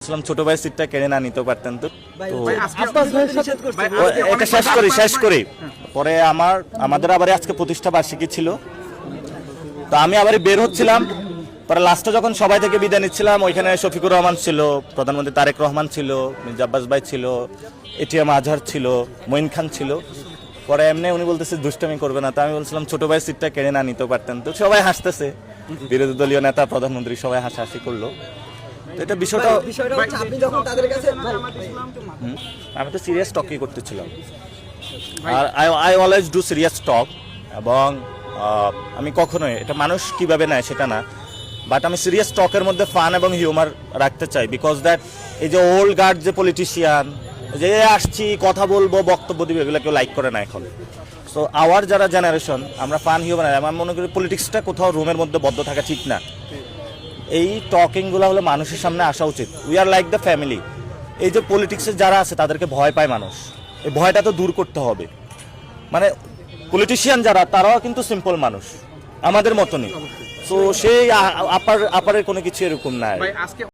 বলছিলাম ছোট ভাই সিটটা কেড়ে না নিতে পারতেন তো ভাই, এটা শেষ করি পরে আমাদের আবার আজকে প্রতিষ্ঠা বার্ষিকী ছিল, তো আমি আবার বের হচ্ছিলাম, পরে লাস্টে যখন সবাই থেকে বিদায় নিচ্ছিলাম ওইখানে শফিকুর রহমান ছিল, প্রধানমন্ত্রী তারেক রহমান ছিল, মির্জা আব্বাস ভাই ছিল, এটিএম আজহার ছিল, মঈন খান ছিল। পরে এমনি উনি বলতেছে দুষ্টামি করবে না, তো আমি বলছিলাম ছোট ভাই সিটটা কেড়ে না নিতে পারতেন, তো সবাই হাসতেছে, বিরোধী দলীয় নেতা প্রধানমন্ত্রী সবাই হাসাহাসি করলো। তো এটা বিষয়টা হচ্ছে আপনি যখন তাদের কাছে আমি তো সিরিয়াস টকই করতেছিলাম, আর আই অলওয়েজ ডু সিরিয়াস টক, এবং আমি কখনোই এটা মানুষ কিভাবে নেয় সেটা না, বাট আমি সিরিয়াস টকের মধ্যে ফান এবং হিউমার রাখতে চাই, বিকজ দ্যাট এই যে ওল্ড গার্ড যে পলিটিশিয়ান যে আসছি কথা বলবো বক্তব্য দিবে এগুলো কেউ লাইক করে না এখন। সো আওয়ার যারা জেনারেশন আমরা ফান হিউমার, আমার মনে করি পলিটিক্সটা কোথাও রুমের মধ্যে বদ্ধ থাকা ঠিক না, এই টকিংগুলো হলো মানুষের সামনে আসা উচিত। We are like the family. এই যে পলিটিক্সে যারা আছে তাদেরকে ভয় পায় মানুষ, এই ভয়টা তো দূর করতে হবে। মানে পলিটিশিয়ান যারা তারাও কিন্তু সিম্পল মানুষ আমাদের মতনই, তো সেই আপারের কোনো কিছু এরকম নাই।